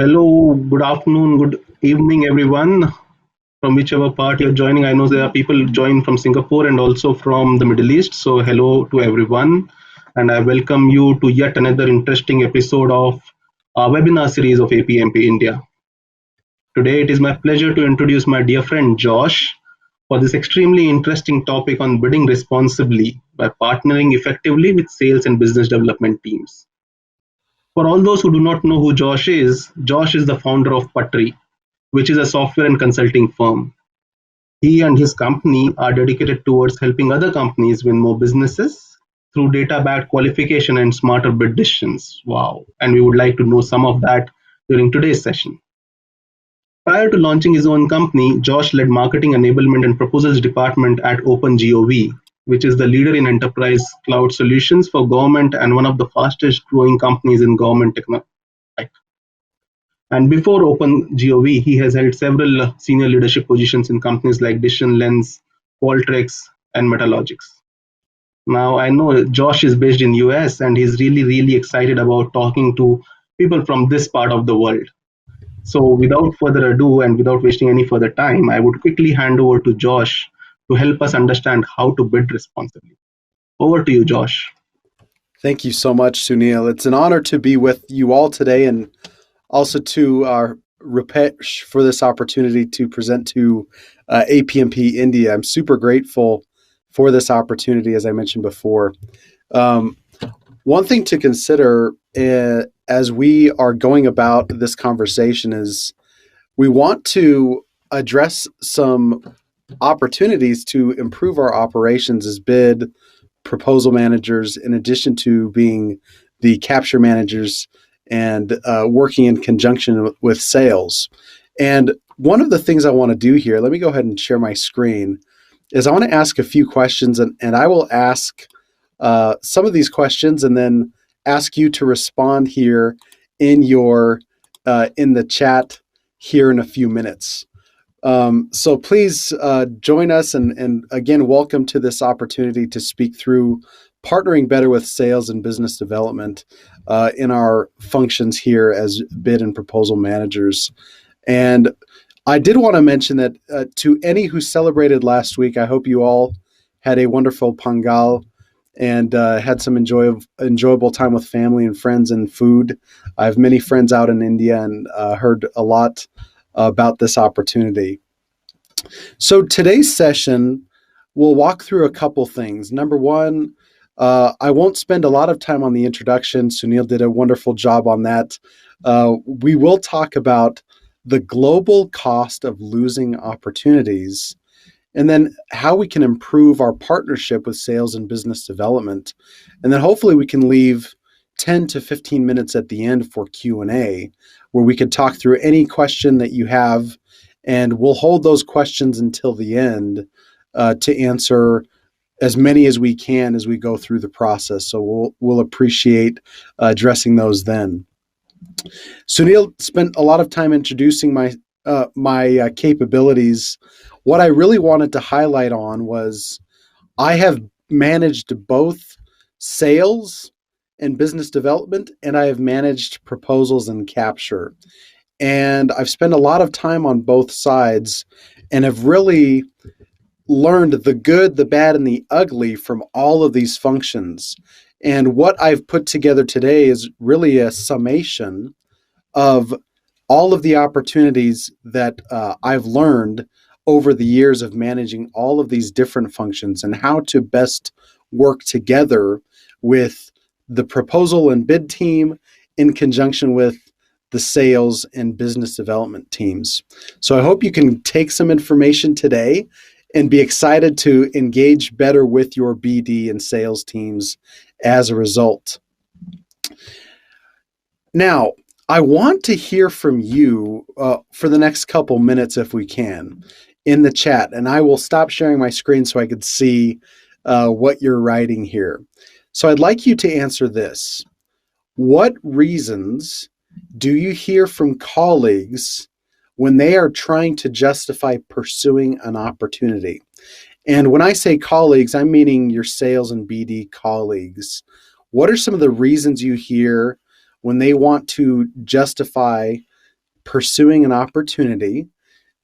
Hello, good afternoon, good evening, everyone, from whichever part you're joining. I know there are people joining from Singapore and also from the Middle East. So, hello to everyone, and I welcome you to yet another interesting episode of our webinar series of APMP India. Today, it is my pleasure to introduce my dear friend Josh for this extremely interesting topic on bidding responsibly by partnering effectively with sales and business development teams. For all those who do not know who Josh is the founder of Patri, which is a software and consulting firm. He and his company are dedicated towards helping other companies win more businesses through data-backed qualification and smarter bid decisions. Wow. And we would like to know some of that during today's session. Prior to launching his own company, Josh led marketing enablement and proposals department at OpenGov, which is the leader in enterprise cloud solutions for government and one of the fastest growing companies in government technology. And before OpenGov, he has held several senior leadership positions in companies like Decision Lens, Qualtrics, and Metalogix. Now, I know Josh is based in US and he's really excited about talking to people from this part of the world. So without further ado and without wasting any further time, I would quickly hand over to Josh to help us understand how to bid responsibly. Over to you, Josh. Thank you so much, Sunil. It's an honor to be with you all today and also to Rupesh for this opportunity to present to APMP India. I'm super grateful for this opportunity, as I mentioned before. One thing to consider as we are going about this conversation is we want to address some opportunities to improve our operations as bid proposal managers, in addition to being the capture managers and working in conjunction with sales. And one of the things I want to do here, let me go ahead and share my screen, is I want to ask a few questions, and I will ask some of these questions and then ask you to respond here in the chat here in a few minutes. So please join us and again, welcome to this opportunity to speak through partnering better with sales and business development in our functions here as bid and proposal managers. And I did want to mention that to any who celebrated last week, I hope you all had a wonderful Pongal and had some enjoyable time with family and friends and food. I have many friends out in India and heard a lot about this opportunity. So today's session, we'll walk through a couple things. Number one, I won't spend a lot of time on the introduction. Sunil did a wonderful job on that. We will talk about the global cost of losing opportunities, and then how we can improve our partnership with sales and business development. And then hopefully we can leave 10 to 15 minutes at the end for Q&A, where we could talk through any question that you have, and we'll hold those questions until the end to answer as many as we can as we go through the process. So we'll appreciate addressing those then. Sunil spent a lot of time introducing my capabilities. What I really wanted to highlight on was I have managed both sales and business development, and I have managed proposals and capture. And I've spent a lot of time on both sides and have really learned the good, the bad, and the ugly from all of these functions. And what I've put together today is really a summation of all of the opportunities that I've learned over the years of managing all of these different functions and how to best work together with the proposal and bid team in conjunction with the sales and business development teams. So I hope you can take some information today and be excited to engage better with your BD and sales teams as a result. Now, I want to hear from you for the next couple minutes, if we can, in the chat. And I will stop sharing my screen so I could see what you're writing here. So I'd like you to answer this. What reasons do you hear from colleagues when they are trying to justify pursuing an opportunity? And when I say colleagues, I'm meaning your sales and BD colleagues. What are some of the reasons you hear when they want to justify pursuing an opportunity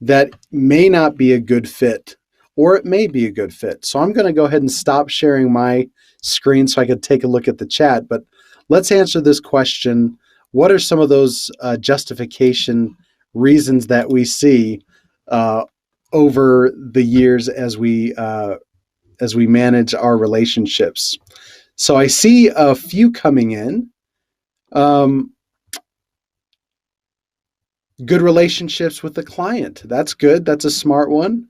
that may not be a good fit, or it may be a good fit. So I'm going to go ahead and stop sharing my screen so I could take a look at the chat. But let's answer this question. What are some of those justification reasons that we see over the years as we manage our relationships? So I see a few coming in. Good relationships with the client. That's good. That's a smart one.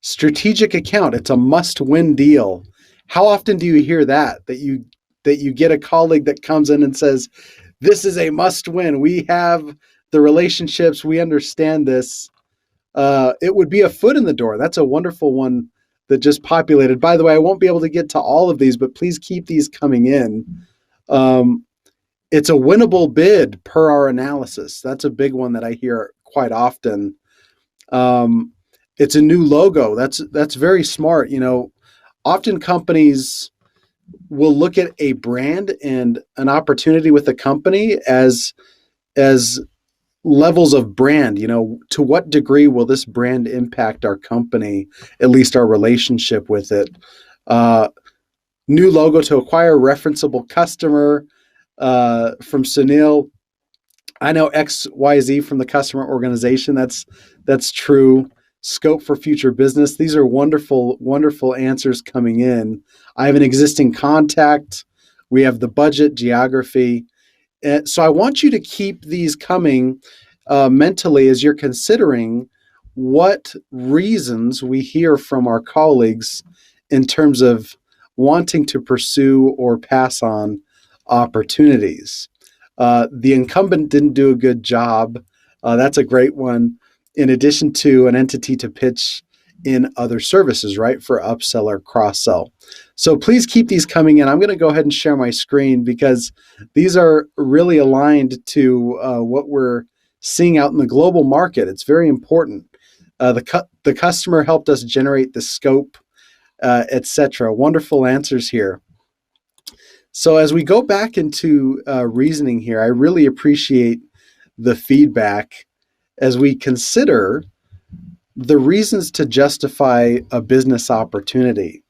Strategic account. It's a must-win deal. How often do you hear that you get a colleague that comes in and says, this is a must-win. We have the relationships. We understand this. It would be a foot in the door. That's a wonderful one that just populated. By the way, I won't be able to get to all of these, but please keep these coming in. It's a winnable bid per our analysis. That's a big one that I hear quite often. It's a new logo. That's very smart. Often companies will look at a brand and an opportunity with a company as levels of brand. To what degree will this brand impact our company, at least our relationship with it? New logo to acquire referenceable customer. From Sunil, I know XYZ from the customer organization. That's true. Scope for future business. These are wonderful, wonderful answers coming in. I have an existing contact. We have the budget, geography. So I want you to keep these coming mentally as you're considering what reasons we hear from our colleagues in terms of wanting to pursue or pass on opportunities. The incumbent didn't do a good job. That's a great one. In addition to an entity to pitch in other services, right? For upsell or cross-sell. So please keep these coming in. I'm going to go ahead and share my screen because these are really aligned to what we're seeing out in the global market. It's very important. The customer helped us generate the scope, etc. Wonderful answers here. So as we go back into reasoning here, I really appreciate the feedback as we consider the reasons to justify a business opportunity.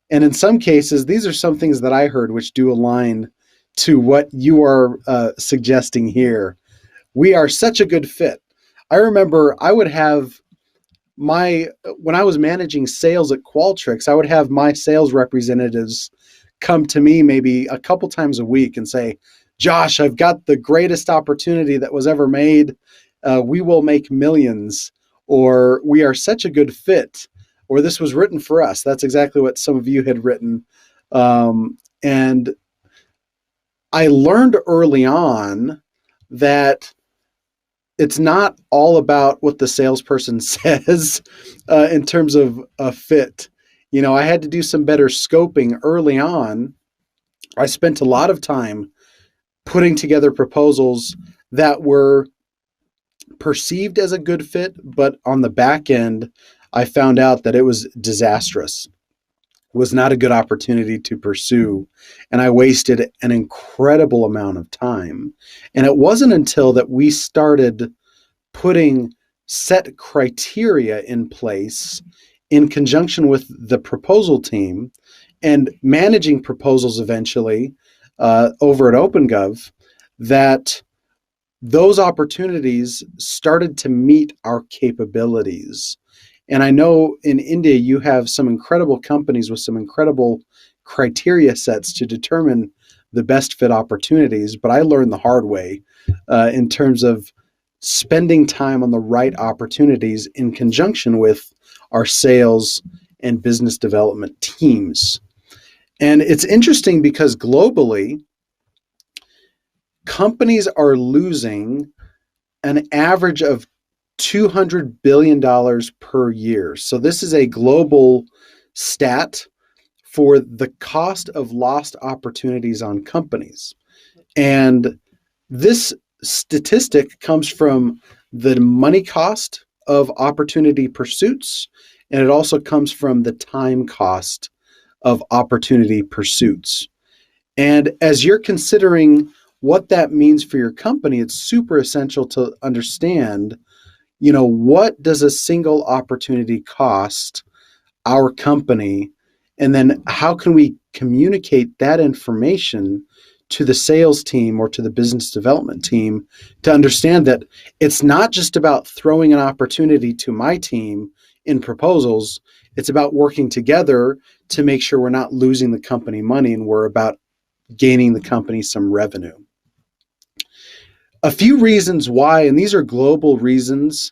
And in some cases, these are some things that I heard which do align to what you are suggesting here. We are such a good fit. I remember I would have when I was managing sales at Qualtrics, I would have my sales representatives come to me maybe a couple times a week and say, Josh, I've got the greatest opportunity that was ever made. We will make millions, or we are such a good fit, or this was written for us. That's exactly what some of you had written. And I learned early on that it's not all about what the salesperson says in terms of a fit. I had to do some better scoping early on. I spent a lot of time putting together proposals that were perceived as a good fit, but on the back end, I found out that it was disastrous. It was not a good opportunity to pursue, and I wasted an incredible amount of time. And it wasn't until that we started putting set criteria in place in conjunction with the proposal team and managing proposals eventually over at OpenGov that those opportunities started to meet our capabilities. And I know in India, you have some incredible companies with some incredible criteria sets to determine the best fit opportunities. But I learned the hard way in terms of spending time on the right opportunities in conjunction with our sales and business development teams. And it's interesting because globally, companies are losing an average of $200 billion per year. So this is a global stat for the cost of lost opportunities on companies. And this statistic comes from the money cost of opportunity pursuits, and it also comes from the time cost of opportunity pursuits. And as you're considering what that means for your company, it's super essential to understand, what does a single opportunity cost our company? And then how can we communicate that information to the sales team or to the business development team to understand that it's not just about throwing an opportunity to my team in proposals. It's about working together to make sure we're not losing the company money and we're about gaining the company some revenue. A few reasons why, and these are global reasons,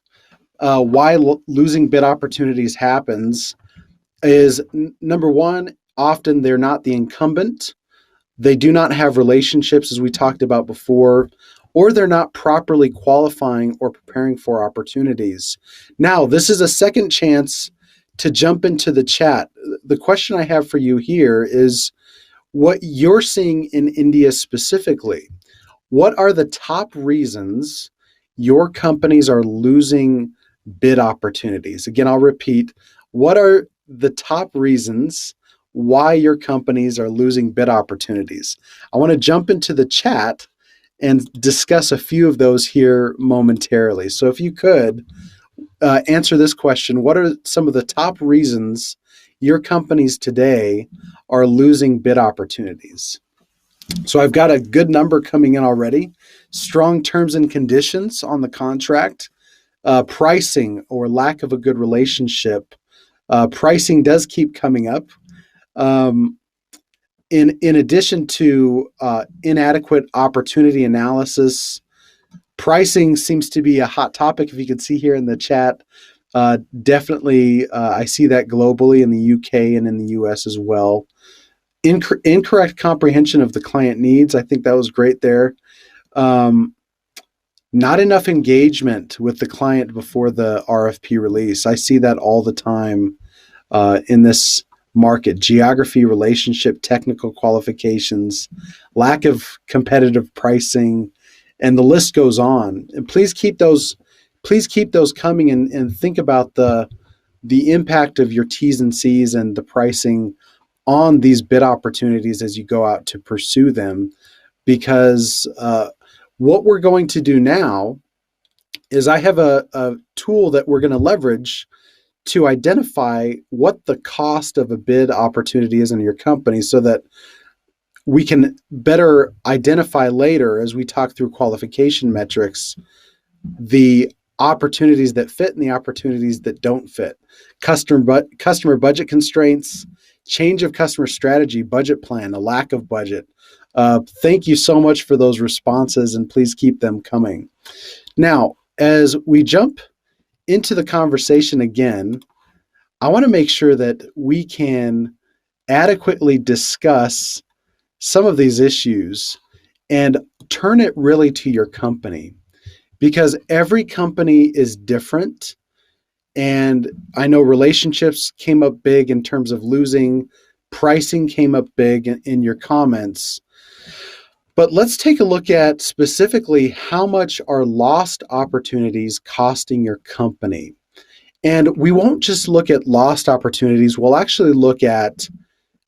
why losing bid opportunities happens is number one, often they're not the incumbent. They do not have relationships, as we talked about before, or they're not properly qualifying or preparing for opportunities. Now, this is a second chance to jump into the chat. The question I have for you here is what you're seeing in India specifically. What are the top reasons your companies are losing bid opportunities? Again, I'll repeat, what are the top reasons why your companies are losing bid opportunities? I want to jump into the chat and discuss a few of those here momentarily. So if you could answer this question, what are some of the top reasons your companies today are losing bid opportunities? So I've got a good number coming in already. Strong terms and conditions on the contract, pricing or lack of a good relationship. Pricing does keep coming up. In addition to inadequate opportunity analysis, pricing seems to be a hot topic. If you can see here in the chat, definitely I see that globally in the UK and in the US as well. Incorrect comprehension of the client needs. I think that was great there. Not enough engagement with the client before the RFP release. I see that all the time in this market. Geography, relationship, technical qualifications, lack of competitive pricing, and the list goes on. And please keep those coming and think about the impact of your T's and C's and the pricing on these bid opportunities as you go out to pursue them. Because what we're going to do now is I have a tool that we're going to leverage to identify what the cost of a bid opportunity is in your company so that we can better identify later as we talk through qualification metrics, the opportunities that fit and the opportunities that don't fit. Customer budget constraints, change of customer strategy, budget plan, a lack of budget. Thank you so much for those responses, and please keep them coming. Now, as we jump into the conversation again, I want to make sure that we can adequately discuss some of these issues and turn it really to your company, because every company is different. And I know relationships came up big in terms of losing, pricing came up big in your comments. But let's take a look at specifically how much are lost opportunities costing your company. And we won't just look at lost opportunities, we'll actually look at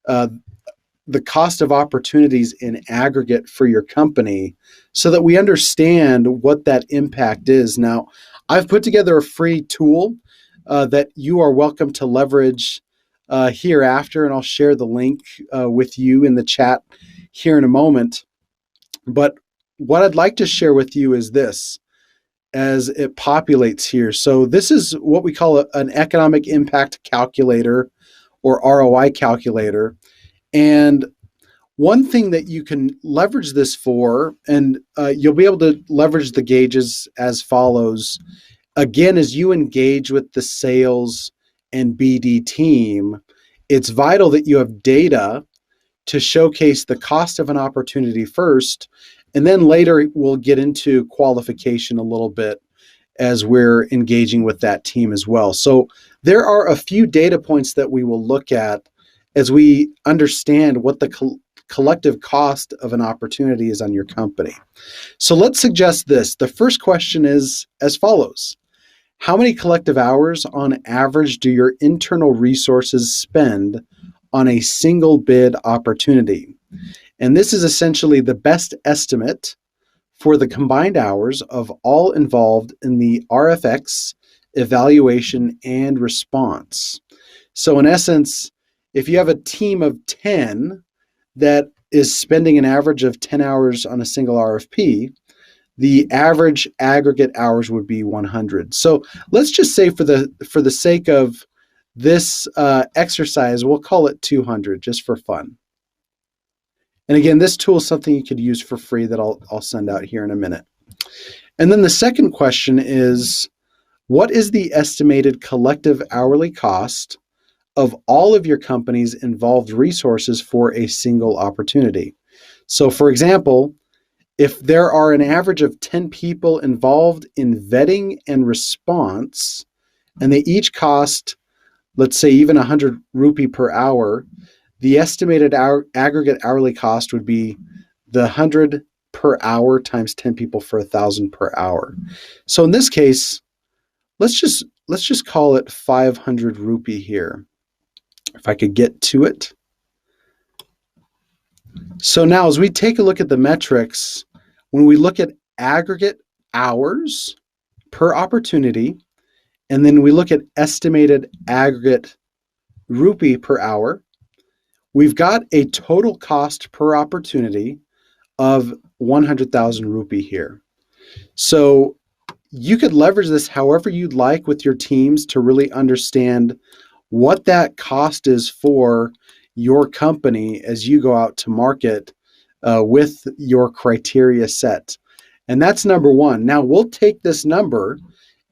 the cost of opportunities in aggregate for your company so that we understand what that impact is. Now, I've put together a free tool that you are welcome to leverage hereafter, and I'll share the link with you in the chat here in a moment. But what I'd like to share with you is this as it populates here. So this is what we call an economic impact calculator or ROI calculator. And one thing that you can leverage this for, and you'll be able to leverage the gauges as follows. Again, as you engage with the sales and BD team, it's vital that you have data to showcase the cost of an opportunity first, and then later we'll get into qualification a little bit as we're engaging with that team as well. So there are a few data points that we will look at as we understand what the collective cost of an opportunity is on your company. So let's suggest this. The first question is as follows. How many collective hours on average do your internal resources spend on a single bid opportunity? And this is essentially the best estimate for the combined hours of all involved in the RFX, evaluation, and response. So in essence, if you have a team of 10 that is spending an average of 10 hours on a single RFP, the average aggregate hours would be 100. So let's just say for the sake of this exercise, we'll call it 200 just for fun. And again, this tool is something you could use for free that I'll send out here in a minute. And then the second question is, what is the estimated collective hourly cost of all of your company's involved resources for a single opportunity? So for example, if there are an average of 10 people involved in vetting and response, and they each cost, let's say, even 100 rupee per hour, the estimated aggregate hourly cost would be the 100 per hour times 10 people for 1,000 per hour. So in this case, let's just call it 500 rupee here, if I could get to it. So now as we take a look at the metrics, when we look at aggregate hours per opportunity, and then we look at estimated aggregate rupee per hour, we've got a total cost per opportunity of 100,000 rupee here. So you could leverage this however you'd like with your teams to really understand what that cost is for your company as you go out to market with your criteria set. And that's number one. Now we'll take this number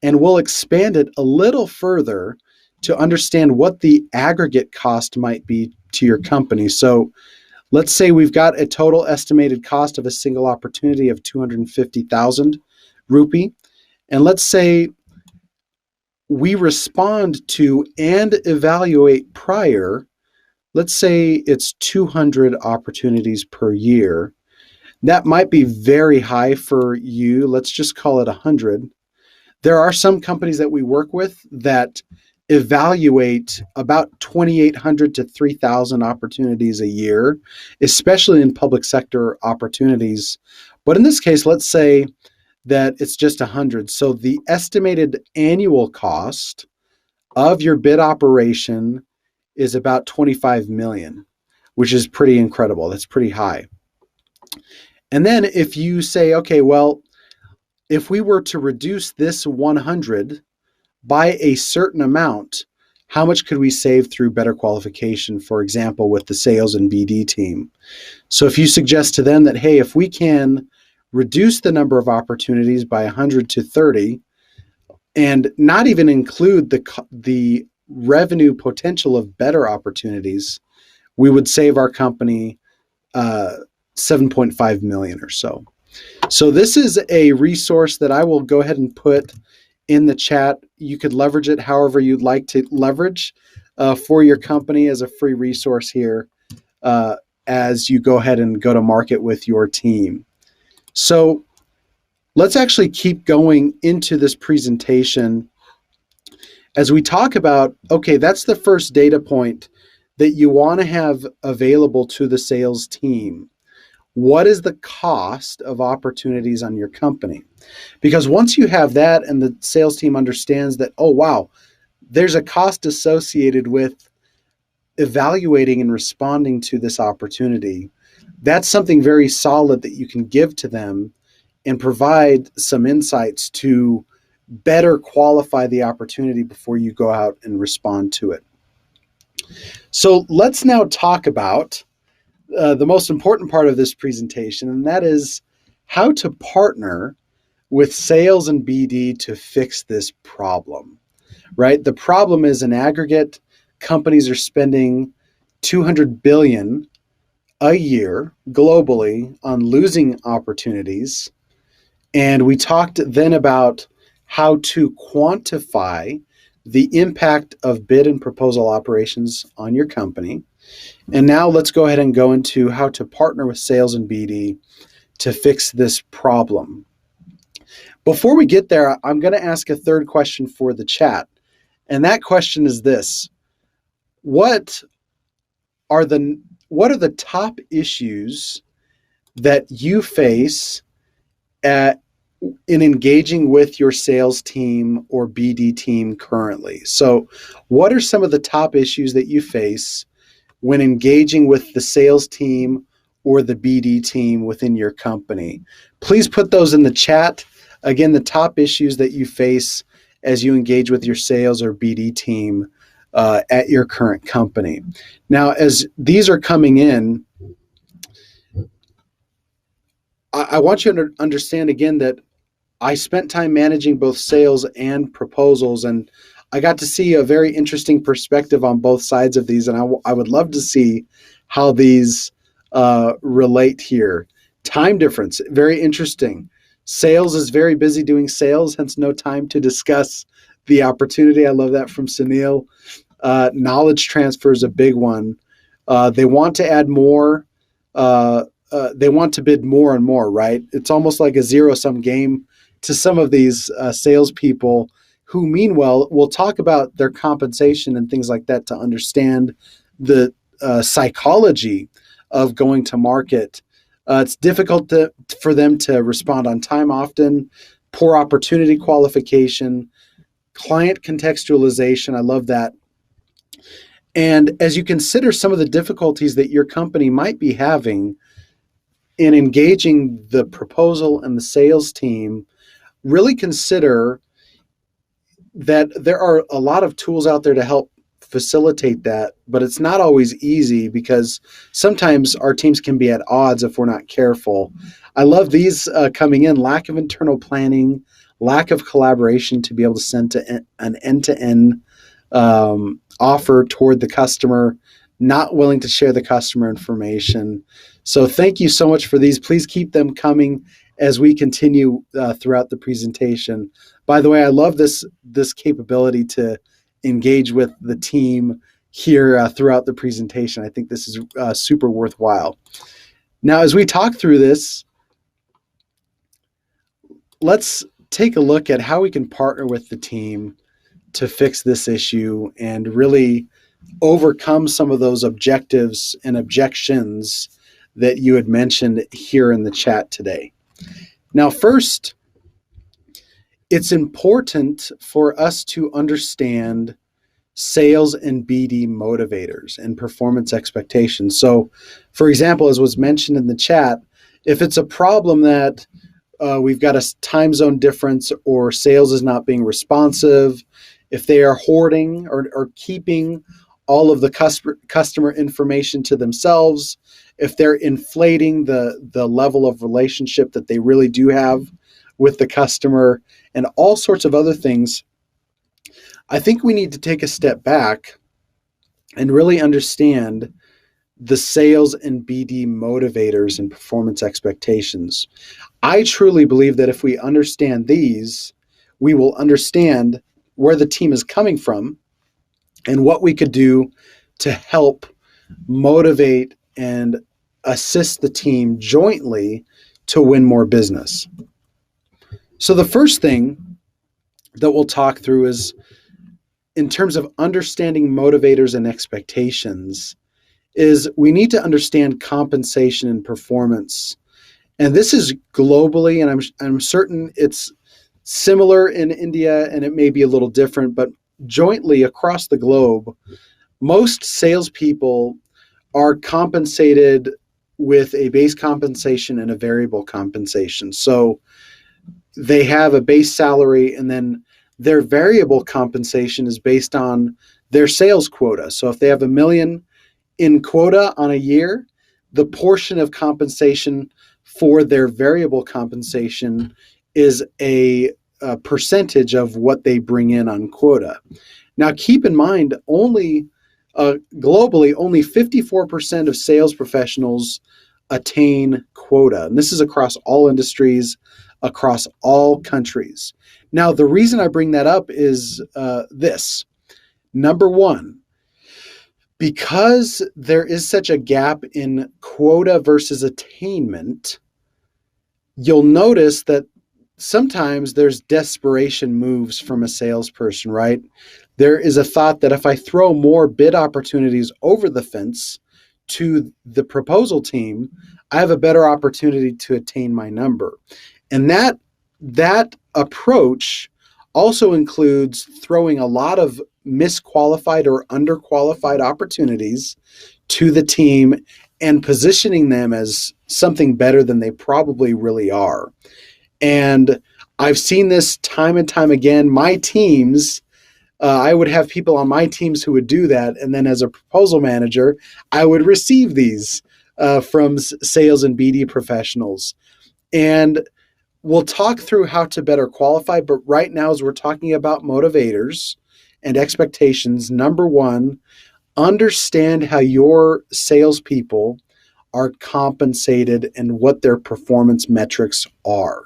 and we'll expand it a little further to understand what the aggregate cost might be to your company. So let's say we've got a total estimated cost of a single opportunity of 250,000 rupee. And let's say we respond to and evaluate prior, let's say it's 200 opportunities per year. That might be very high for you. Let's just call it 100. There are some companies that we work with that evaluate about 2,800 to 3,000 opportunities a year, especially in public sector opportunities. But in this case, let's say that it's just 100. So the estimated annual cost of your bid operation is about 25 million, which is pretty incredible. That's pretty high. And then if you say, okay, well, if we were to reduce this 100 by a certain amount, how much could we save through better qualification, for example, with the sales and BD team? So if you suggest to them that, hey, if we can reduce the number of opportunities by 100 to 30 and not even include the revenue potential of better opportunities, we would save our company 7.5 million or so. So this is a resource that I will go ahead and put in the chat. You could leverage it however you'd like to leverage for your company as a free resource here as you go ahead and go to market with your team. So let's actually keep going into this presentation as we talk about, okay, that's the first data point that you want to have available to the sales team. What is the cost of opportunities on your company? Because once you have that and the sales team understands that, oh, wow, there's a cost associated with evaluating and responding to this opportunity, that's something very solid that you can give to them and provide some insights to better qualify the opportunity before you go out and respond to it. So let's now talk about the most important part of this presentation, and that is how to partner with sales and BD to fix this problem, right? The problem is in aggregate, companies are spending 200 billion a year globally on losing opportunities. And we talked then about how to quantify the impact of bid and proposal operations on your company. And now let's go ahead and go into how to partner with sales and BD to fix this problem. Before we get there, I'm going to ask a third question for the chat. And that question is this: What are the what are the top issues that you face in engaging with your sales team or BD team currently? So what are some of the top issues that you face when engaging with the sales team or the BD team within your company? Please put those in the chat. Again, the top issues that you face as you engage with your sales or BD team at your current company. Now, as these are coming in, I want you to understand again that I spent time managing both sales and proposals, and I got to see a very interesting perspective on both sides of these, and I would love to see how these relate here. Time difference, very interesting. Sales is very busy doing sales, hence no time to discuss the opportunity. I love that from Sunil. Knowledge transfer is a big one. They want to add more. They want to bid more and more, right? It's almost like a zero-sum game to some of these salespeople who, meanwhile, will talk about their compensation and things like that to understand the psychology of going to market. It's difficult for them to respond on time often, poor opportunity qualification, client contextualization. I love that. And as you consider some of the difficulties that your company might be having in engaging the proposal and the sales team, really consider that there are a lot of tools out there to help facilitate that, but it's not always easy because sometimes our teams can be at odds if we're not careful. I love these coming in: lack of internal planning, lack of collaboration to be able to send an end-to-end offer toward the customer, not willing to share the customer information. So thank you so much for these. Please keep them coming as we continue throughout the presentation. By the way, I love this capability to engage with the team here throughout the presentation. I think this is super worthwhile. Now, as we talk through this, let's take a look at how we can partner with the team to fix this issue and really overcome some of those objectives and objections that you had mentioned here in the chat today. Now, first, it's important for us to understand sales and BD motivators and performance expectations. So, for example, as was mentioned in the chat, if it's a problem that we've got a time zone difference or sales is not being responsive, if they are hoarding or keeping all of the customer information to themselves, if they're inflating the level of relationship that they really do have with the customer, and all sorts of other things, I think we need to take a step back and really understand the sales and BD motivators and performance expectations. I truly believe that if we understand these, we will understand where the team is coming from and what we could do to help motivate and assist the team jointly to win more business. So the first thing that we'll talk through is, in terms of understanding motivators and expectations, is we need to understand compensation and performance. And this is globally, and I'm certain it's similar in India and it may be a little different, but jointly across the globe, most salespeople are compensated with a base compensation and a variable compensation. So they have a base salary, and then their variable compensation is based on their sales quota. So if they have $1 million in quota on a year, the portion of compensation for their variable compensation is a percentage of what they bring in on quota. Now, keep in mind, globally, only 54% of sales professionals attain quota. And this is across all industries, across all countries. Now, the reason I bring that up is this. Number one, because there is such a gap in quota versus attainment, you'll notice that sometimes there's desperation moves from a salesperson, right? There is a thought that if I throw more bid opportunities over the fence to the proposal team, I have a better opportunity to attain my number. And that approach also includes throwing a lot of misqualified or underqualified opportunities to the team and positioning them as something better than they probably really are. And I've seen this time and time again. My teams, I would have people on my teams who would do that. And then as a proposal manager, I would receive these from sales and BD professionals. And we'll talk through how to better qualify. But right now, as we're talking about motivators and expectations, number one, understand how your salespeople are compensated and what their performance metrics are.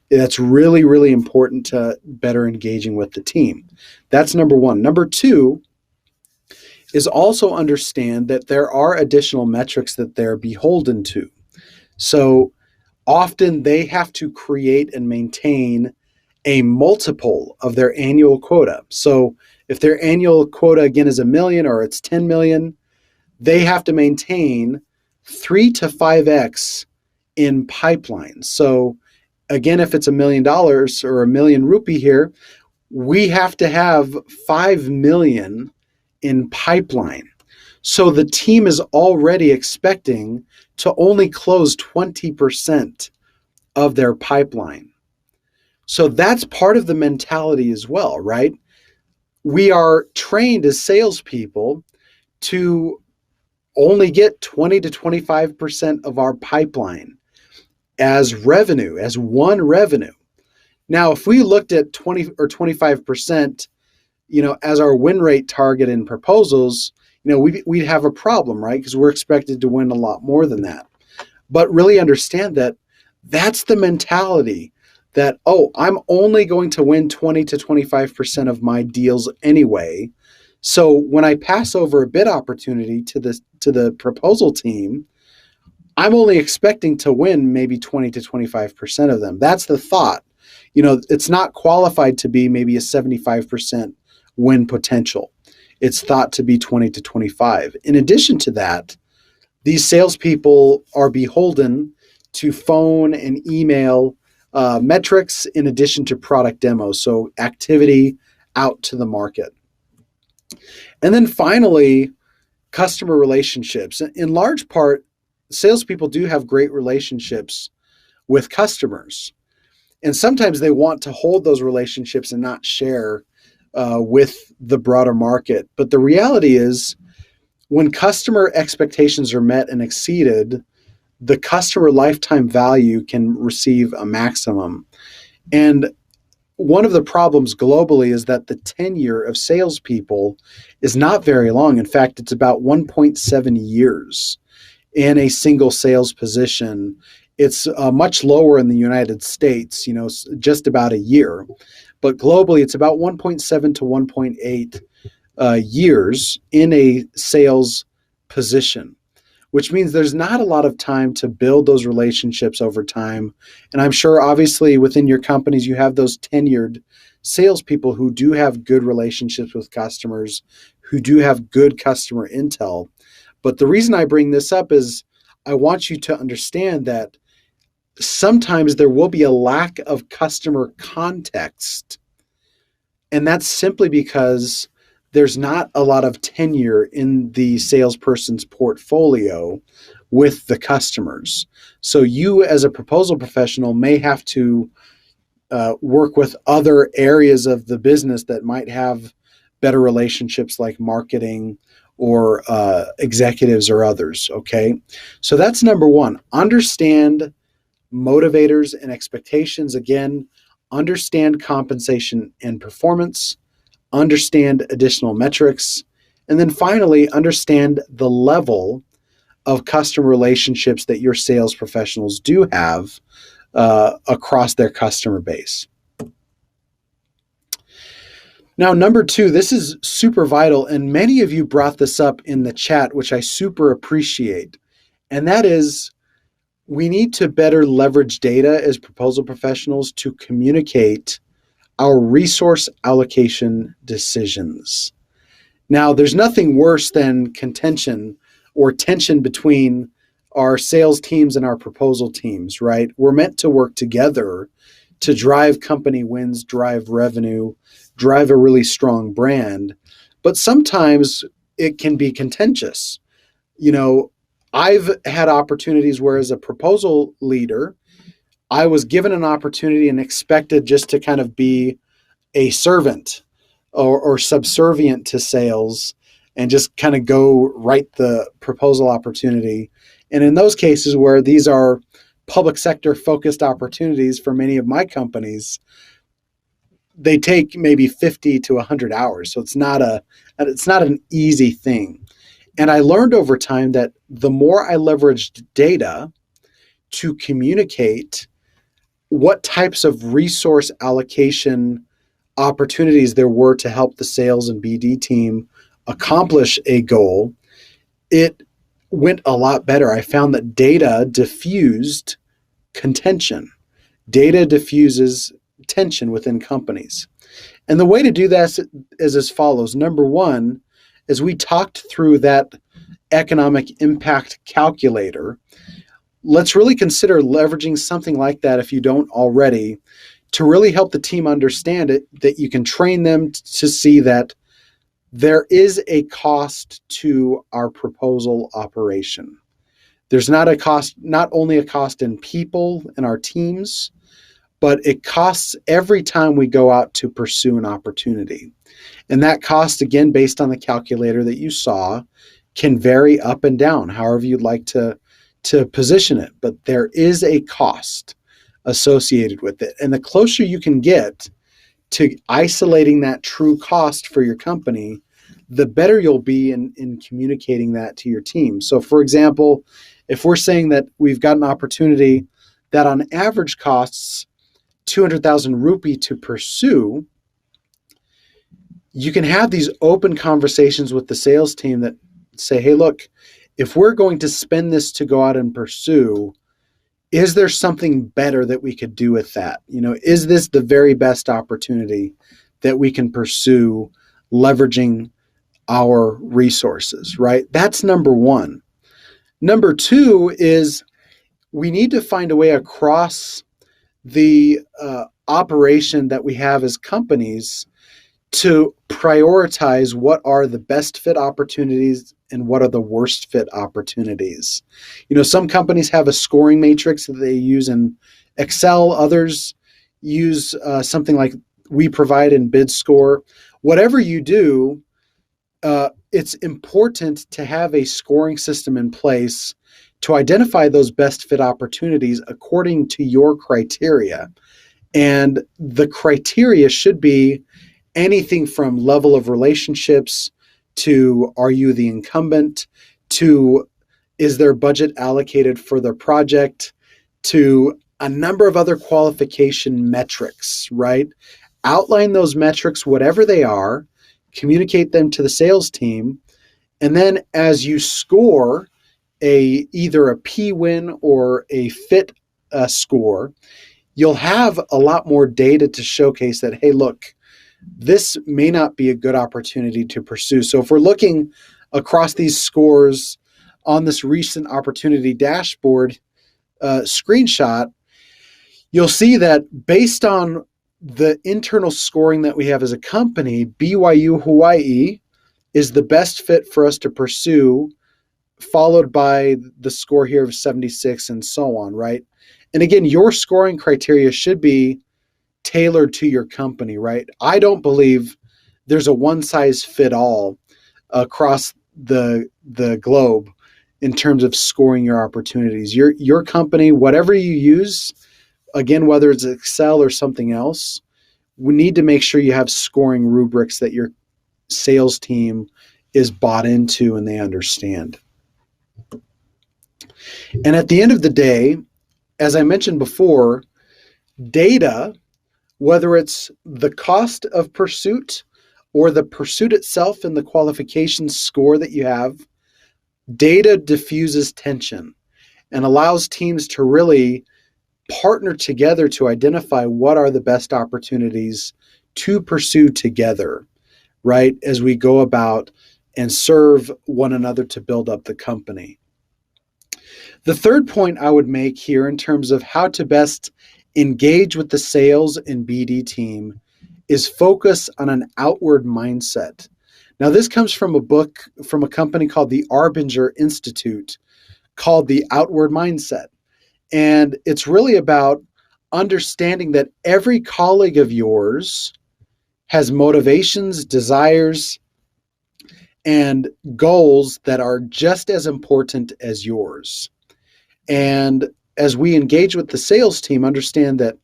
That's really, really important to better engaging with the team. That's number one. Number two is also understand that there are additional metrics that they're beholden to. So often they have to create and maintain a multiple of their annual quota. So if their annual quota again is $1 million or it's 10 million, they have to maintain 3 to 5x in pipeline. So again, if it's $1 million or a million rupee here, we have to have 5 million in pipeline. So the team is already expecting to only close 20% of their pipeline. So that's part of the mentality as well, right? We are trained as salespeople to only get 20 to 25% of our pipeline as revenue, as one revenue. Now, if we looked at 20 or 25%, as our win rate target in proposals, we'd have a problem, right? Because we're expected to win a lot more than that. But really understand that that's the mentality that, I'm only going to win 20 to 25% of my deals anyway. So when I pass over a bid opportunity to the proposal team, I'm only expecting to win maybe 20 to 25% of them. That's the thought. It's not qualified to be maybe a 75% win potential. It's thought to be 20 to 25. In addition to that, these salespeople are beholden to phone and email metrics in addition to product demos, so activity out to the market. And then finally, customer relationships. In large part, salespeople do have great relationships with customers. And sometimes they want to hold those relationships and not share with the broader market. But the reality is, when customer expectations are met and exceeded, the customer lifetime value can receive a maximum. And one of the problems globally is that the tenure of salespeople is not very long. In fact, it's about 1.7 years in a single sales position. It's much lower in the United States, just about a year. But globally, it's about 1.7 to 1.8 years in a sales position, which means there's not a lot of time to build those relationships over time. And I'm sure, obviously, within your companies, you have those tenured salespeople who do have good relationships with customers, who do have good customer intel. But the reason I bring this up is I want you to understand that sometimes there will be a lack of customer context. And that's simply because there's not a lot of tenure in the salesperson's portfolio with the customers. So you as a proposal professional may have to work with other areas of the business that might have better relationships like marketing or executives or others, okay? So that's number one. Understand motivators and expectations. Again, understand compensation and performance, understand additional metrics, and then finally, understand the level of customer relationships that your sales professionals do have across their customer base. Now, number two, this is super vital, and many of you brought this up in the chat, which I super appreciate, and that is we need to better leverage data as proposal professionals to communicate our resource allocation decisions. Now, there's nothing worse than contention or tension between our sales teams and our proposal teams, right? We're meant to work together to drive company wins, drive revenue, drive a really strong brand. But sometimes it can be contentious. I've had opportunities where, as a proposal leader, I was given an opportunity and expected just to kind of be a servant or subservient to sales and just kind of go write the proposal opportunity. And in those cases where these are public sector focused opportunities for many of my companies, they take maybe 50 to 100 hours. So it's not an easy thing. And I learned over time that the more I leveraged data to communicate what types of resource allocation opportunities there were to help the sales and BD team accomplish a goal, it went a lot better. I found that data diffused contention. Data diffuses tension within companies. And the way to do that is as follows. Number one, as we talked through that economic impact calculator, let's really consider leveraging something like that, if you don't already, to really help the team understand it, that you can train them to see that there is a cost to our proposal operation. There's not only a cost in people and our teams, but it costs every time we go out to pursue an opportunity. And that cost, again, based on the calculator that you saw, can vary up and down, however you'd like to position it. But there is a cost associated with it. And the closer you can get to isolating that true cost for your company, the better you'll be in communicating that to your team. So for example, if we're saying that we've got an opportunity that on average costs 200,000 rupee to pursue, you can have these open conversations with the sales team that say, hey, look, if we're going to spend this to go out and pursue, is there something better that we could do with that? Is this the very best opportunity that we can pursue leveraging our resources, right? That's number one. Number two is we need to find a way across the operation that we have as companies to prioritize what are the best fit opportunities and what are the worst fit opportunities. Some companies have a scoring matrix that they use in Excel. Others use something like we provide in BidScore. Whatever you do, it's important to have a scoring system in place to identify those best fit opportunities according to your criteria. And the criteria should be anything from level of relationships to are you the incumbent, to is there budget allocated for the project, to a number of other qualification metrics, right? Outline those metrics, whatever they are, communicate them to the sales team, and then as you score either a P-win or a fit score, you'll have a lot more data to showcase that, hey, look, this may not be a good opportunity to pursue. So if we're looking across these scores on this recent opportunity dashboard screenshot, you'll see that based on the internal scoring that we have as a company, BYU Hawaii is the best fit for us to pursue, followed by the score here of 76 and so on, right? And again, your scoring criteria should be tailored to your company, right? I don't believe there's a one size fit all across the globe in terms of scoring your opportunities. Your company, whatever you use, again, whether it's Excel or something else, we need to make sure you have scoring rubrics that your sales team is bought into and they understand. And at the end of the day, as I mentioned before, data, whether it's the cost of pursuit or the pursuit itself and the qualification score that you have, data diffuses tension and allows teams to really partner together to identify what are the best opportunities to pursue together, right? As we go about and serve one another to build up the company. The third point I would make here in terms of how to best engage with the sales and BD team is focus on an outward mindset. Now, this comes from a book from a company called the Arbinger Institute called The Outward Mindset. And it's really about understanding that every colleague of yours has motivations, desires, and goals that are just as important as yours. And as we engage with the sales team, understand that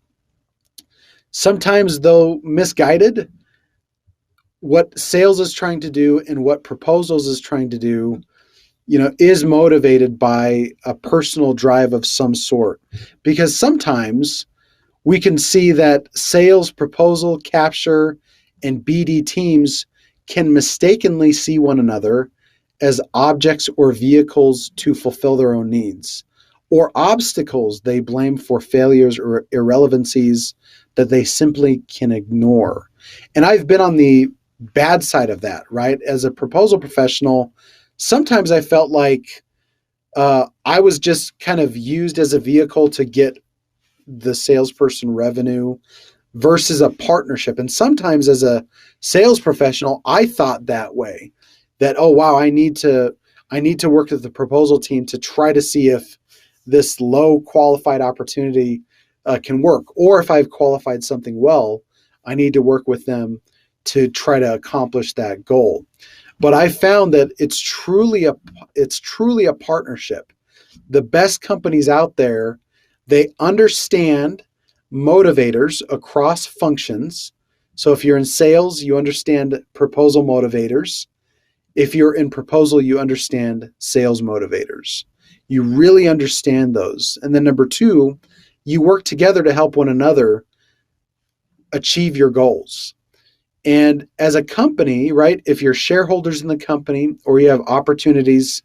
sometimes, though misguided, what sales is trying to do and what proposals is trying to do, is motivated by a personal drive of some sort. Because sometimes we can see that sales, proposal, capture, and BD teams can mistakenly see one another as objects or vehicles to fulfill their own needs, or obstacles they blame for failures or irrelevancies that they simply can ignore. And I've been on the bad side of that, right? As a proposal professional, sometimes I felt like I was just kind of used as a vehicle to get the salesperson revenue versus a partnership. And sometimes as a sales professional, I thought that way, that, oh, wow, I need to work with the proposal team to try to see if this low qualified opportunity can work. Or if I've qualified something well, I need to work with them to try to accomplish that goal. But I found that it's truly a partnership. The best companies out there, they understand motivators across functions. So if you're in sales, you understand proposal motivators. If you're in proposal, you understand sales motivators. You really understand those. And then number two, you work together to help one another achieve your goals. And as a company, right, if you're shareholders in the company or you have opportunities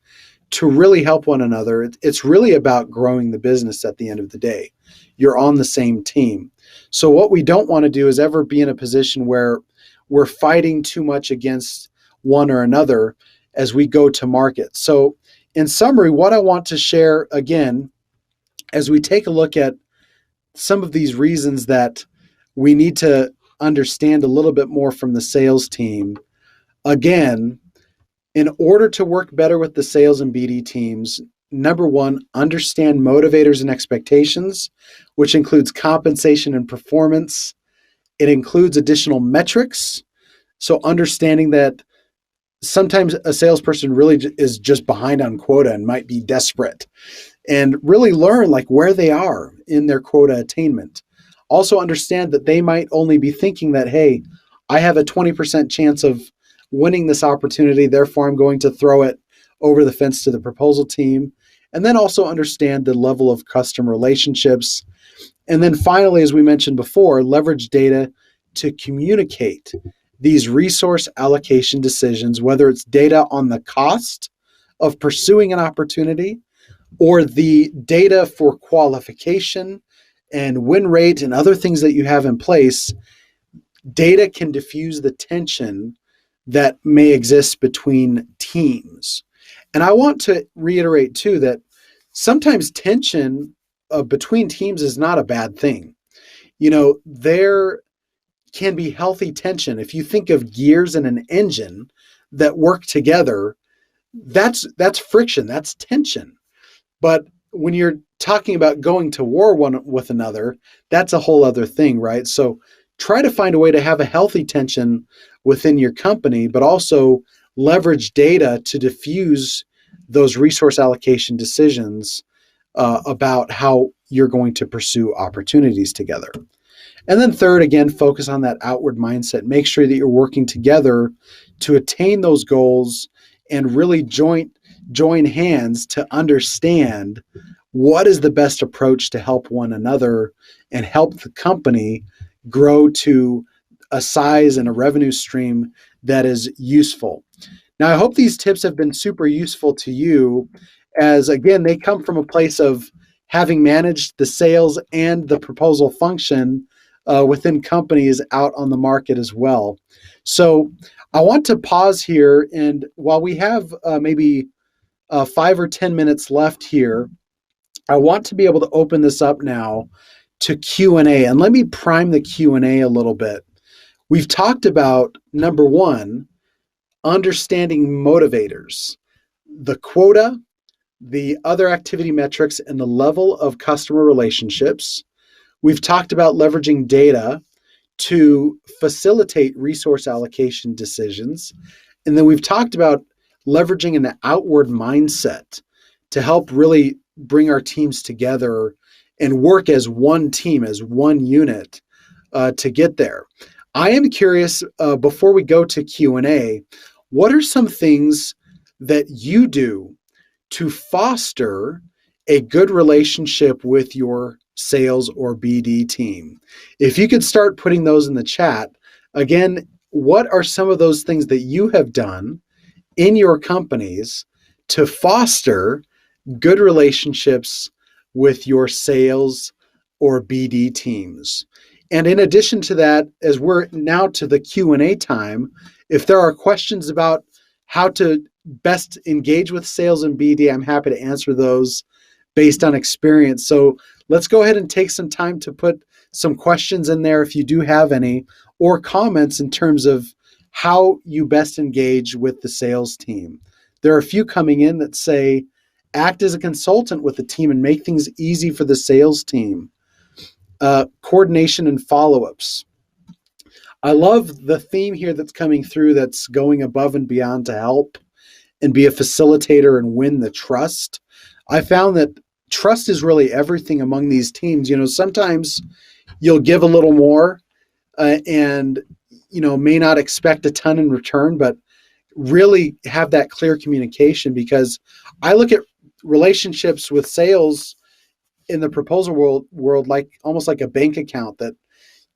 to really help one another, it's really about growing the business at the end of the day. You're on the same team. So what we don't want to do is ever be in a position where we're fighting too much against one or another as we go to market. So in summary, what I want to share again, as we take a look at some of these reasons that we need to understand a little bit more from the sales team, again, in order to work better with the sales and BD teams, number one, understand motivators and expectations, which includes compensation and performance. It includes additional metrics. So understanding that sometimes a salesperson really is just behind on quota and might be desperate, and really learn like where they are in their quota attainment. Also understand that they might only be thinking that, hey, I have a 20% chance of winning this opportunity, therefore I'm going to throw it over the fence to the proposal team. And then also understand the level of customer relationships. And then finally, as we mentioned before, leverage data to communicate these resource allocation decisions, whether it's data on the cost of pursuing an opportunity or the data for qualification and win rate and other things that you have in place. Data can diffuse the tension that may exist between teams. And I want to reiterate too that sometimes tension between teams is not a bad thing. There can be healthy tension. If you think of gears in an engine that work together, that's friction, that's tension. But when you're talking about going to war one with another, that's a whole other thing, right? So try to find a way to have a healthy tension within your company, but also leverage data to diffuse those resource allocation decisions about how you're going to pursue opportunities together. And then third, again, focus on that outward mindset. Make sure that you're working together to attain those goals and really join hands to understand what is the best approach to help one another and help the company grow to a size and a revenue stream that is useful. Now, I hope these tips have been super useful to you, as again, they come from a place of having managed the sales and the proposal function within companies out on the market as well. So I want to pause here, and while we have maybe 5 or 10 minutes left here, I want to be able to open this up now to Q&A. And let me prime the Q&A a little bit. We've talked about, number one, understanding motivators, the quota, the other activity metrics, and the level of customer relationships. We've talked about leveraging data to facilitate resource allocation decisions. And then we've talked about leveraging an outward mindset to help really bring our teams together and work as one team, as one unit to get there. I am curious, before we go to Q&A, what are some things that you do to foster a good relationship with your sales or BD team? If you could start putting those in the chat. Again, what are some of those things that you have done in your companies to foster good relationships with your sales or BD teams? And in addition to that, as we're now to the Q&A time, if there are questions about how to best engage with sales and BD, I'm happy to answer those based on experience. So let's go ahead and take some time to put some questions in there if you do have any, or comments in terms of how you best engage with the sales team. There are a few coming in that say, act as a consultant with the team and make things easy for the sales team. Coordination and follow-ups. I love the theme here that's coming through, that's going above and beyond to help and be a facilitator and win the trust. I found that trust is really everything among these teams. Sometimes you'll give a little more and, may not expect a ton in return, but really have that clear communication, because I look at relationships with sales in the proposal world like almost like a bank account that,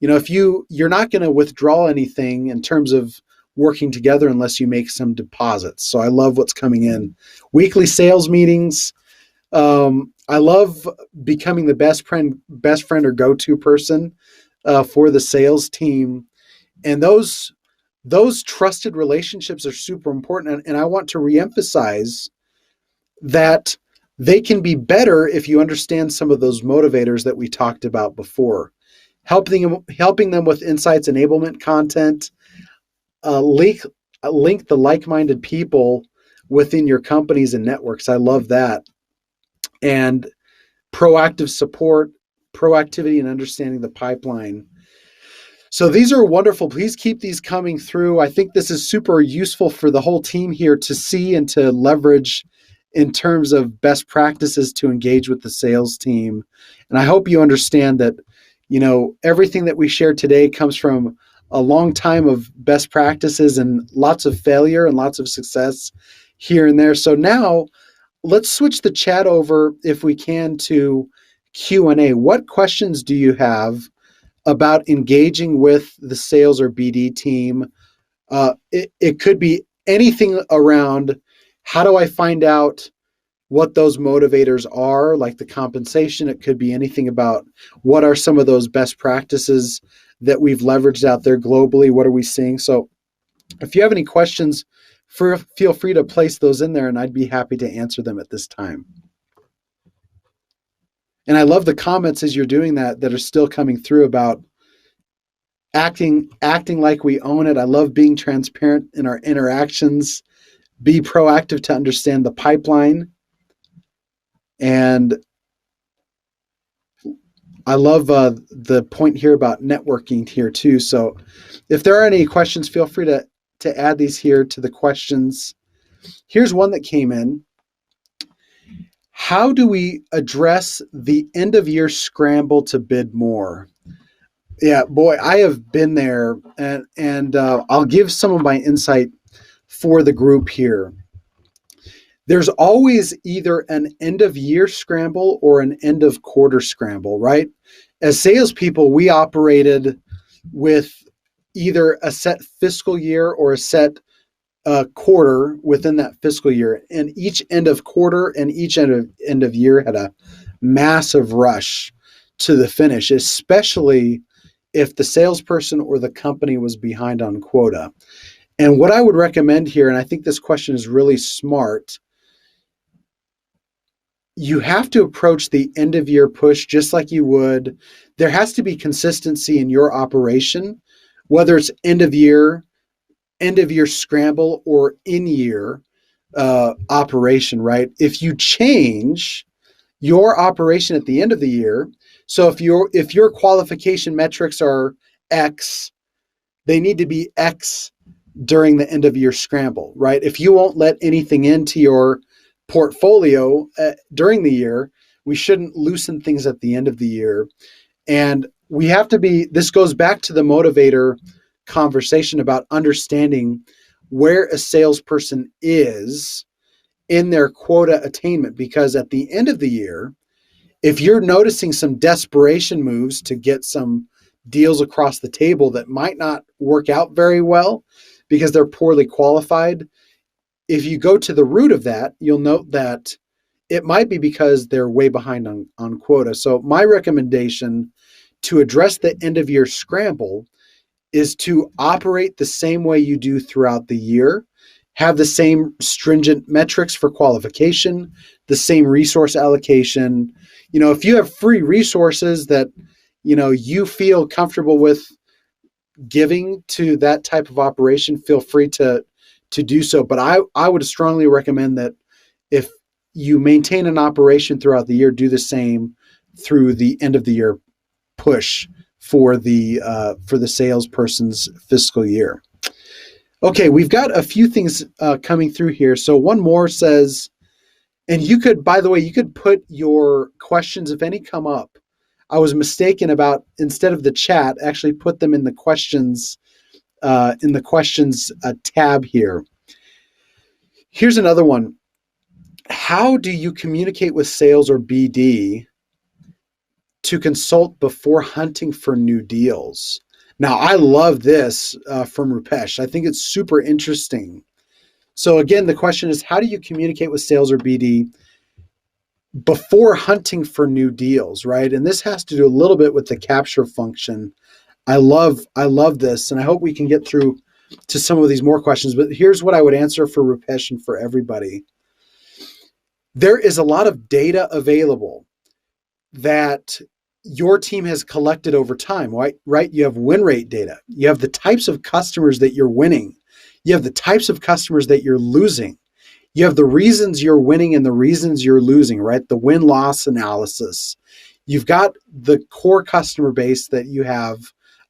if you're not going to withdraw anything in terms of working together unless you make some deposits. So I love what's coming in. Weekly sales meetings. I love becoming the best friend or go-to person for the sales team. And those trusted relationships are super important. And I want to reemphasize that they can be better if you understand some of those motivators that we talked about before. Helping them with insights, enablement content, link the like-minded people within your companies and networks. I love that. And proactive support, proactivity, and understanding the pipeline. So these are wonderful. Please keep these coming through. I think this is super useful for the whole team here to see and to leverage in terms of best practices to engage with the sales team. And I hope you understand that, everything that we share today comes from a long time of best practices and lots of failure and lots of success here and there. So now let's switch the chat over, if we can, to Q&A. What questions do you have about engaging with the sales or BD team? It could be anything around, how do I find out what those motivators are, like the compensation. It could be anything about what are some of those best practices that we've leveraged out there globally. What are we seeing? So if you have any questions, feel free to place those in there, and I'd be happy to answer them at this time. And I love the comments as you're doing that are still coming through about acting like we own it. I love being transparent in our interactions, be proactive to understand the pipeline. And I love the point here about networking here too. So if there are any questions, feel free to add these here to the questions. Here's one that came in. How do we address the end of year scramble to bid more? Yeah, boy, I have been there, and I'll give some of my insight for the group here. There's always either an end of year scramble or an end of quarter scramble, right? As salespeople, we operated with either a set fiscal year or a set quarter within that fiscal year. And each end of quarter and each end of year had a massive rush to the finish, especially if the salesperson or the company was behind on quota. And what I would recommend here, and I think this question is really smart, you have to approach the end of year push just like you would. There has to be consistency in your operation, whether it's end of year scramble, or in year operation, right? If you change your operation at the end of the year, so if your qualification metrics are X, they need to be X during the end of year scramble, right? If you won't let anything into your portfolio during the year, we shouldn't loosen things at the end of the year. And we have to be, this goes back to the motivator conversation about understanding where a salesperson is in their quota attainment, because at the end of the year, if you're noticing some desperation moves to get some deals across the table that might not work out very well because they're poorly qualified, if you go to the root of that, you'll note that it might be because they're way behind on quota. So my recommendation to address the end of year scramble is to operate the same way you do throughout the year, have the same stringent metrics for qualification, the same resource allocation. If you have free resources that, you feel comfortable with giving to that type of operation, feel free to do so. But I would strongly recommend that if you maintain an operation throughout the year, do the same through the end of the year push for the salesperson's fiscal year. Okay, we've got a few things coming through here. So one more says, and you could, by the way, you could put your questions, if any come up. I was mistaken about, instead of the chat, actually put them in the questions tab here. Here's another one. How do you communicate with sales or BD to consult before hunting for new deals? Now, I love this from Rupesh. I think it's super interesting. So again, the question is, how do you communicate with sales or BD before hunting for new deals, right? And this has to do a little bit with the capture function. I love this, and I hope we can get through to some of these more questions, but here's what I would answer for Rupesh and for everybody. There is a lot of data available that your team has collected over time, right? You have win rate data. You have the types of customers that you're winning. You have the types of customers that you're losing. You have the reasons you're winning and the reasons you're losing, right? The win-loss analysis. You've got the core customer base that you have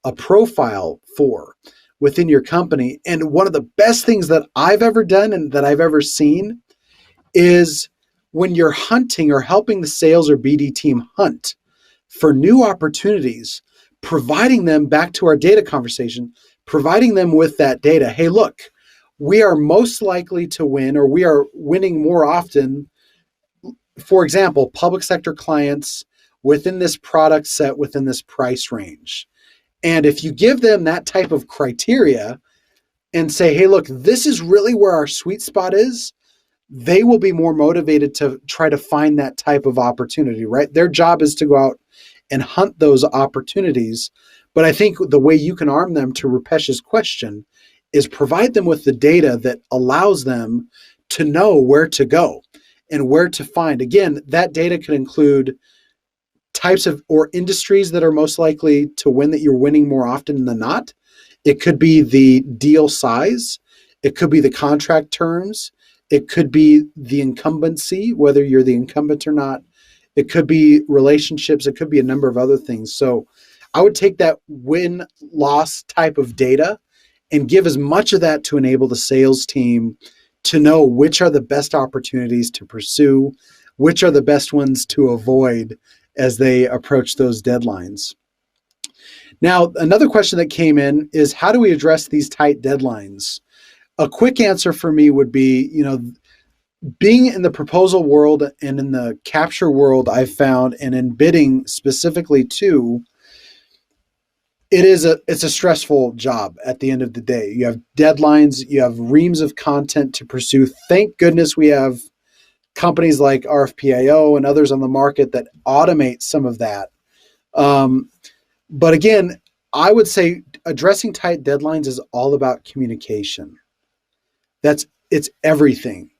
a profile for within your company. And one of the best things that I've ever done and that I've ever seen is when you're hunting or helping the sales or BD team hunt for new opportunities, providing them, back to our data conversation, providing them with that data. Hey, look, we are most likely to win, or we are winning more often. For example, public sector clients within this product set, within this price range. And if you give them that type of criteria and say, hey, look, this is really where our sweet spot is, they will be more motivated to try to find that type of opportunity, right? Their job is to go out and hunt those opportunities. But I think the way you can arm them, to Rupesh's question, is provide them with the data that allows them to know where to go and where to find. Again, that data could include types of or industries that are most likely to win, that you're winning more often than not. It could be the deal size. It could be the contract terms. It could be the incumbency, whether you're the incumbent or not. It could be relationships. It could be a number of other things. So I would take that win-loss type of data and give as much of that to enable the sales team to know which are the best opportunities to pursue, which are the best ones to avoid as they approach those deadlines. Now, another question that came in is, how do we address these tight deadlines? A quick answer for me would be, being in the proposal world and in the capture world, I've found, and in bidding specifically too, it's a stressful job at the end of the day. You have deadlines, you have reams of content to pursue. Thank goodness we have companies like RFPIO and others on the market that automate some of that. But again, I would say addressing tight deadlines is all about communication. It's everything.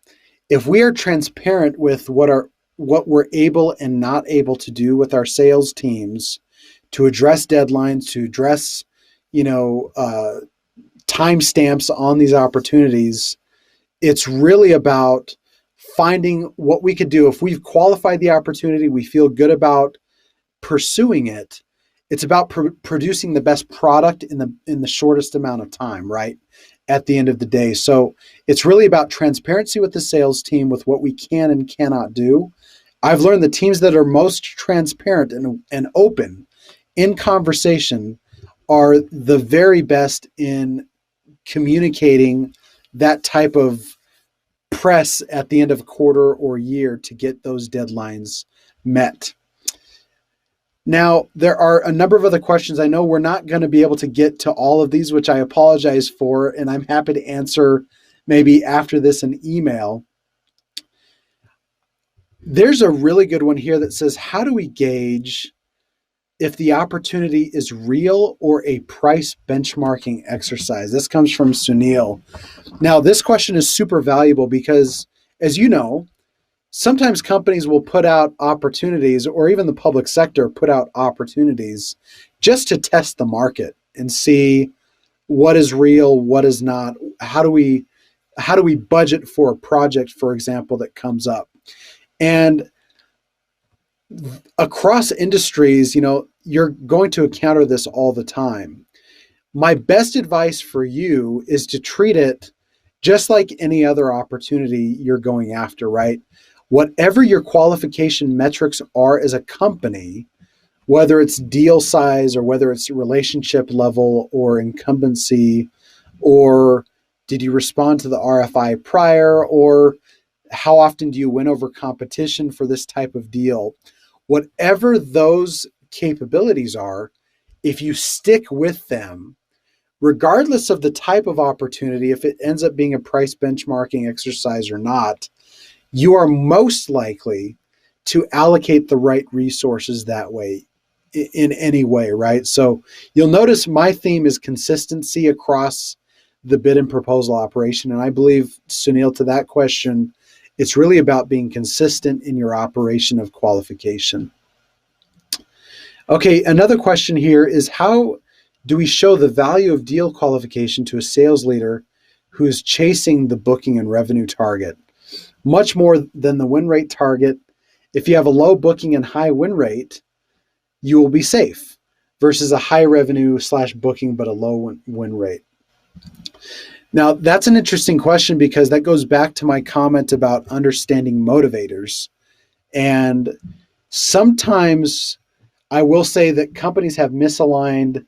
If we are transparent with what we're able and not able to do with our sales teams to address deadlines, to address, timestamps on these opportunities, it's really about finding what we could do. If we've qualified the opportunity, we feel good about pursuing it. It's about producing the best product in the shortest amount of time, right? At the end of the day. So it's really about transparency with the sales team with what we can and cannot do. I've learned the teams that are most transparent and open in conversation are the very best in communicating that type of press at the end of a quarter or year to get those deadlines met. Now, there are a number of other questions. I know we're not going to be able to get to all of these, which I apologize for, and I'm happy to answer maybe after this in email. There's a really good one here that says, how do we gauge if the opportunity is real or a price benchmarking exercise? This comes from Sunil. Now, this question is super valuable because, as you know, sometimes companies will put out opportunities, or even the public sector put out opportunities just to test the market and see what is real, what is not. How do we budget for a project, for example, that comes up? And across industries, you're going to encounter this all the time. My best advice for you is to treat it just like any other opportunity you're going after, right? Whatever your qualification metrics are as a company, whether it's deal size or whether it's relationship level or incumbency, or did you respond to the RFI prior, or how often do you win over competition for this type of deal? Whatever those capabilities are, if you stick with them, regardless of the type of opportunity, if it ends up being a price benchmarking exercise or not, you are most likely to allocate the right resources that way, in any way, right? So you'll notice my theme is consistency across the bid and proposal operation. And I believe, Sunil, to that question, it's really about being consistent in your operation of qualification. Okay, another question here is, how do we show the value of deal qualification to a sales leader who is chasing the booking and revenue target? Much more than the win rate target. If you have a low booking and high win rate, you will be safe versus a high revenue / booking but a low win rate. Now, that's an interesting question because that goes back to my comment about understanding motivators. And sometimes I will say that companies have misaligned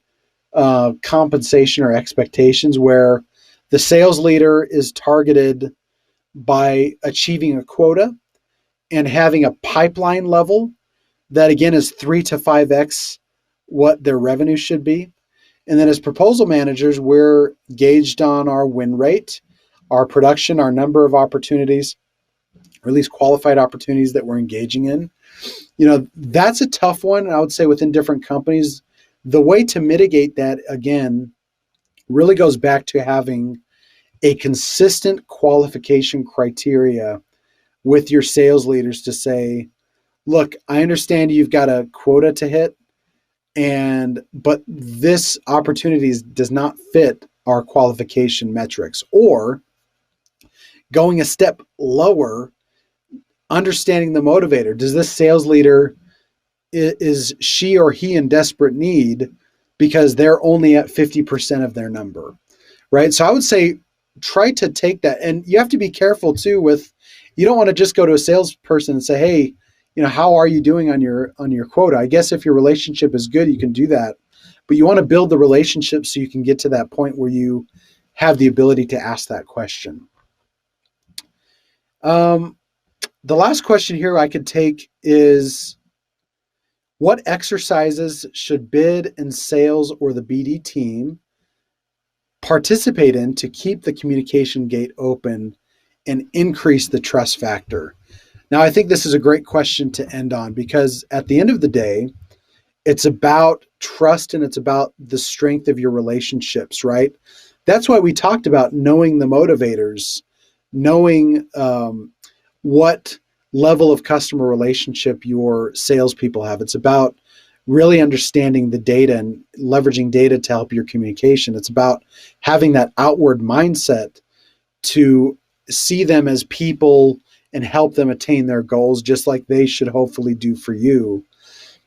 compensation or expectations where the sales leader is targeted by achieving a quota and having a pipeline level that, again, is 3 to 5x what their revenue should be. And then as proposal managers, we're gauged on our win rate, our production, our number of opportunities, or at least qualified opportunities that we're engaging in. That's a tough one. And I would say within different companies, the way to mitigate that, again, really goes back to having a consistent qualification criteria with your sales leaders to say, look, I understand you've got a quota to hit, but this opportunity does not fit our qualification metrics. Or going a step lower, understanding the motivator. Does this sales leader, is she or he in desperate need because they're only at 50% of their number, right? So I would say try to take that. And you have to be careful too you don't want to just go to a salesperson and say, hey, how are you doing on your quota? I guess if your relationship is good, you can do that. But you want to build the relationship so you can get to that point where you have the ability to ask that question. The last question here I could take is, what exercises should bid and sales or the BD team participate in to keep the communication gate open and increase the trust factor? Now, I think this is a great question to end on because at the end of the day, It's about trust, and it's about the strength of your relationships, right? That's why we talked about knowing the motivators, knowing what level of customer relationship your salespeople have. It's about really understanding the data and leveraging data to help your communication. It's about having that outward mindset to see them as people and help them attain their goals, just like they should hopefully do for you.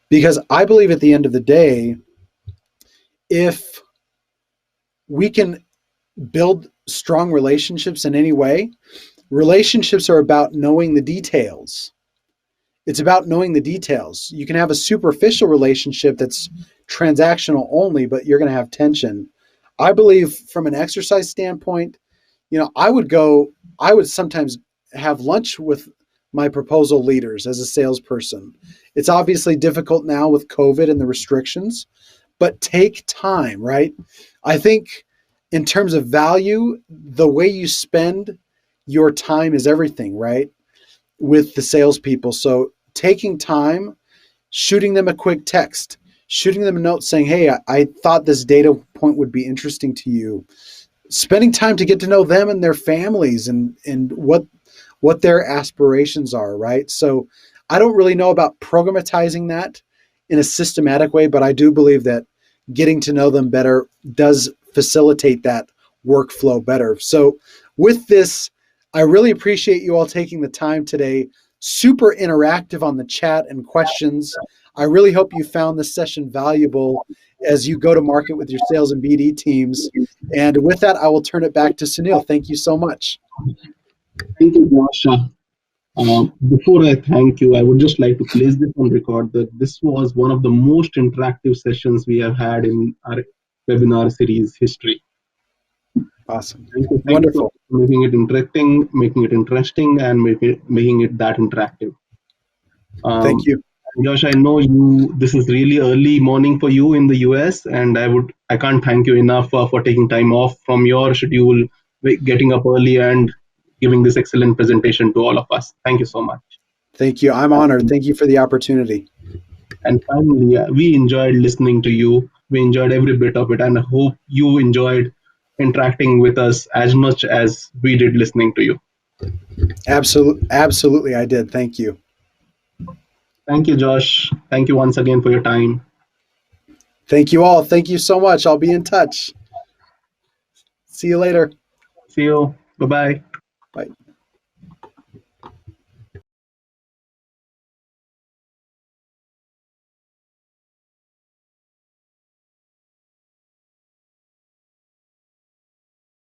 Because I believe at the end of the day, if we can build strong relationships in any way, relationships are about knowing the details. It's about knowing the details. You can have a superficial relationship that's transactional only, but you're going to have tension. I believe from an exercise standpoint, I would sometimes have lunch with my proposal leaders as a salesperson. It's obviously difficult now with COVID and the restrictions, but take time, right? I think in terms of value, the way you spend your time is everything, right? With the salespeople. So taking time, shooting them a quick text, shooting them a note saying, hey, I thought this data point would be interesting to you. Spending time to get to know them and their families and what their aspirations are, right? So I don't really know about programmatizing that in a systematic way, but I do believe that getting to know them better does facilitate that workflow better. So with this, I really appreciate you all taking the time today. Super interactive on the chat and questions. I really hope you found this session valuable as you go to market with your sales and BD teams. And with that, I will turn it back to Sunil. Thank you so much. Thank you, Josh. Before I thank you, I would just like to place this on record that this was one of the most interactive sessions we have had in our webinar series history. Awesome. Thank you Wonderful. for making it interacting, making it interesting, and making it that interactive. Thank you. Josh, I know you. This is really early morning for you in the US, and I can't thank you enough for taking time off from your schedule, getting up early, and giving this excellent presentation to all of us. Thank you so much. Thank you. I'm honored. Thank you for the opportunity. And finally, we enjoyed listening to you. We enjoyed every bit of it, and I hope you enjoyed interacting with us as much as we did listening to you. Absolutely, I did. Thank you. Thank you, Josh. Thank you once again for your time. Thank you all. Thank you so much. I'll be in touch. See you later. See you. Bye-bye. Bye.